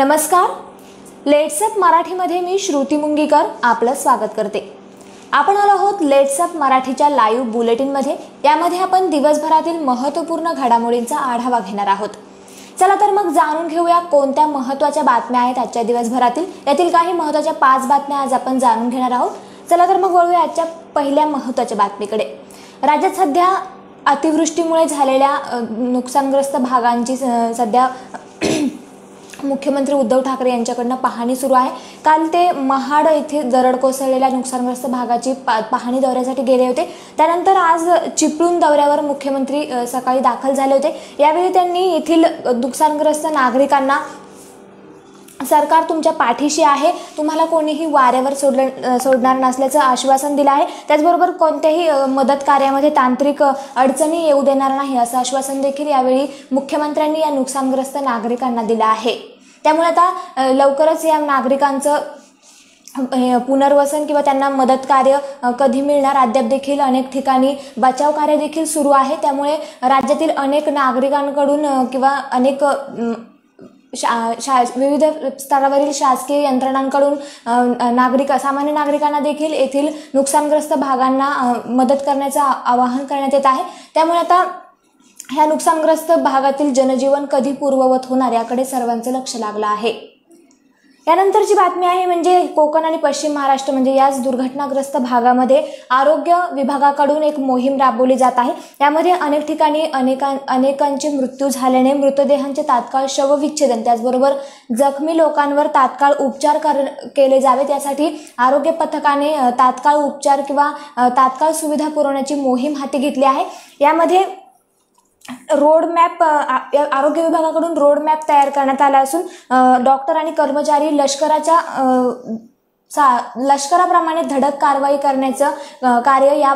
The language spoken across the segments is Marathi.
नमस्कार. लेट्सअप मराठीमध्ये मी श्रुती मुंगीकर आपलं स्वागत करते. आपण आलो आहोत लेट्सअप मराठीच्या लाईव्ह बुलेटिनमध्ये. यामध्ये आपण दिवसभरातील महत्त्वपूर्ण घडामोडींचा आढावा घेणार आहोत. चला तर मग जाणून घेऊया कोणत्या महत्त्वाच्या बातम्या आहेत आजच्या दिवसभरातील. यातील काही महत्त्वाच्या 5 बातम्या आज आपण जाणून घेणार आहोत. चला तर मग वळूया आजच्या पहिल्या महत्त्वाच्या बातमीकडे. राज्यात सध्या अतिवृष्टीमुळे झालेल्या नुकसानग्रस्त भागांची सध्या मुख्यमंत्री उद्धव ठाकरे यांच्याकडून पाहणी सुरू आहे. काल ते महाड येथे दरड कोसळलेल्या नुकसानग्रस्त भागाची पाहणी दौऱ्यासाठी गेले होते. त्यानंतर आज चिपळूण दौऱ्यावर मुख्यमंत्री सकाळी दाखल झाले होते. यावेळी त्यांनी येथील नुकसानग्रस्त नागरिकांना सरकार तुमच्या पाठीशी आहे, तुम्हाला कोणीही वाऱ्यावर सोडणार नसल्याचं आश्वासन दिलं आहे. त्याचबरोबर कोणत्याही मदत कार्यामध्ये तांत्रिक अडचणी येऊ देणार नाही असं आश्वासन देखील यावेळी मुख्यमंत्र्यांनी या नुकसानग्रस्त नागरिकांना दिलं आहे. त्यामुळे आता लवकरच या नागरिकांचं पुनर्वसन किंवा त्यांना मदत कार्य कधी मिळणार, अद्याप देखील अनेक ठिकाणी बचाव कार्य देखील सुरू आहे. त्यामुळे राज्यातील अनेक नागरिकांकडून किंवा अनेक विविध स्तरावरील शासकीय यंत्रणांकडून सामान्य नागरिकांना देखील येथील नुकसानग्रस्त भागांना मदत करण्याचं आवाहन करण्यात येत आहे. त्यामुळे आता ह्या नुकसानग्रस्त भागातील जनजीवन कधी पूर्ववत होणार याकडे सर्वांचं लक्ष लागलं आहे. यानंतरची बातमी आहे म्हणजे कोकण आणि पश्चिम महाराष्ट्र म्हणजे याच दुर्घटनाग्रस्त भागामध्ये आरोग्य विभागाकडून एक मोहीम राबवली जात आहे. यामध्ये अनेक ठिकाणी अनेकांचे मृत्यू झाल्याने मृतदेहांचे तात्काळ शवविच्छेदन, त्याचबरोबर जखमी लोकांवर तात्काळ उपचार केले जावेत यासाठी आरोग्य पथकाने तात्काळ उपचार किंवा तात्काळ सुविधा पुरवण्याची मोहीम हाती घेतली आहे. यामध्ये रोड मॅप आरोग्य विभागाकडून रोड मॅप तयार करण्यात आला असून डॉक्टर आणि कर्मचारी लष्कराप्रमाणे धडक कारवाई करण्याचं कार्य या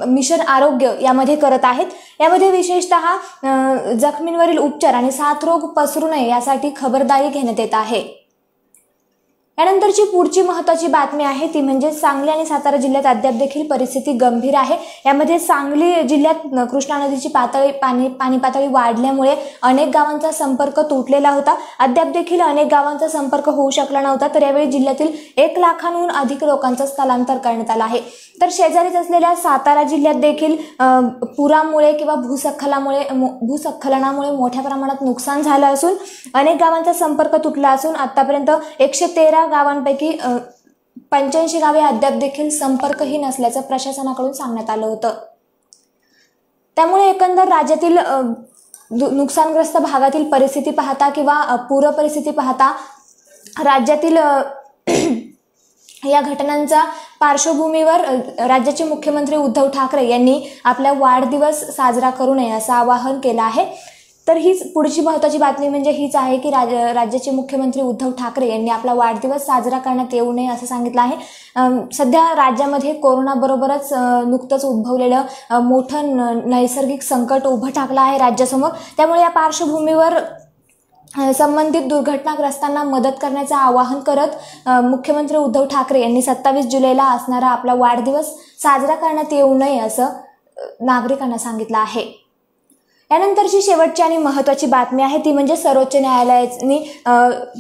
मिशन आरोग्य यामध्ये करत आहेत. यामध्ये विशेषतः जखमींवरील उपचार आणि साथरोग पसरू नये यासाठी खबरदारी घेण्यात येत आहे. यानंतरची पुढची महत्त्वाची बातमी आहे ती म्हणजे सांगली आणि सातारा जिल्ह्यात अद्याप देखील परिस्थिती गंभीर आहे. यामध्ये सांगली जिल्ह्यात कृष्णा नदीची पाणी पातळी वाढल्यामुळे अनेक गावांचा संपर्क तुटलेला होता. अद्याप देखील अनेक गावांचा संपर्क होऊ शकला नव्हता. तर यावेळी जिल्ह्यातील 1 लाखांहून अधिक लोकांचं स्थलांतर करण्यात आलं आहे. तर शेजारीच असलेल्या सातारा जिल्ह्यात देखील पुरामुळे किंवा भूस्खलनामुळे मोठ्या प्रमाणात नुकसान झालं असून अनेक गावांचा संपर्क तुटला असून आतापर्यंत 113 गावांपैकी 85 गावे अद्याप देखील संपर्कहीन असल्याचं प्रशासनाकडून सांगण्यात आलं होतं. त्यामुळे एकंदर राज्यातील नुकसानग्रस्त भागातील परिस्थिती पाहता किंवा पूर परिस्थिती पाहता राज्यातील या घटनांच्या पार्श्वभूमीवर राज्याचे मुख्यमंत्री उद्धव ठाकरे यांनी आपला वाढदिवस साजरा करू नये असं आवाहन केलं आहे. तर हीच पुढची महत्त्वाची बातमी म्हणजे हीच आहे की राज्याचे मुख्यमंत्री उद्धव ठाकरे यांनी आपला वाढदिवस साजरा करण्यात येऊ नये असं सांगितलं आहे. सध्या राज्यामध्ये कोरोनाबरोबरच नुकतंच उद्भवलेलं मोठं नैसर्गिक संकट उभं टाकलं आहे राज्यासमोर. त्यामुळे या पार्श्वभूमीवर संबंधित दुर्घटनाग्रस्तांना मदत करण्याचं आवाहन करत मुख्यमंत्री उद्धव ठाकरे यांनी 27 जुलैला असणारा आपला वाढदिवस साजरा करण्यात येऊ नये असं नागरिकांना सांगितलं आहे. यानंतरची शेवटची आणि महत्त्वाची बातमी आहे ती म्हणजे सर्वोच्च न्यायालयाने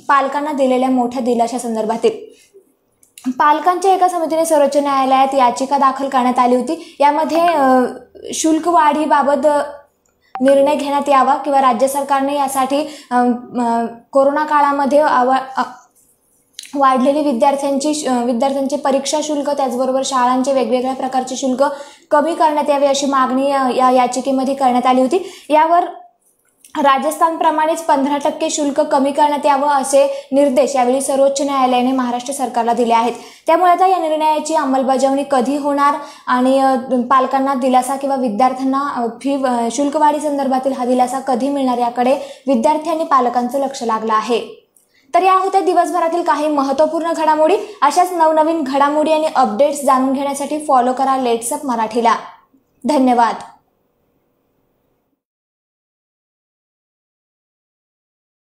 पालकांना दिलेल्या मोठ्या दिलाशा संदर्भातील पालकांच्या एका समितीने सर्वोच्च न्यायालयात याचिका दाखल करण्यात आली होती. यामध्ये शुल्क वाढीबाबत निर्णय घेण्यात यावा किंवा राज्य सरकारने यासाठी कोरोना काळामध्ये वाढलेली विद्यार्थ्यांचे परीक्षा शुल्क त्याचबरोबर शाळांचे वेगवेगळ्या प्रकारचे शुल्क कमी करण्यात यावे अशी मागणी या याचिकेमध्ये करण्यात आली होती. यावर राजस्थानप्रमाणेच 15% शुल्क कमी करण्यात यावं असे निर्देश यावेळी सर्वोच्च न्यायालयाने महाराष्ट्र सरकारला दिले आहेत. त्यामुळे आता या निर्णयाची अंमलबजावणी कधी होणार आणि पालकांना दिलासा किंवा विद्यार्थ्यांना शुल्कवाढी संदर्भातील हा दिलासा कधी मिळणार याकडे विद्यार्थी आणि पालकांचं लक्ष लागलं आहे. तर या होत्या दिवसभरातील काही महत्त्वपूर्ण घडामोडी. अशाच नवनवीन घडामोडी आणि अपडेट्स जाणून घेण्यासाठी फॉलो करा लेट्सअप मराठीला. धन्यवाद.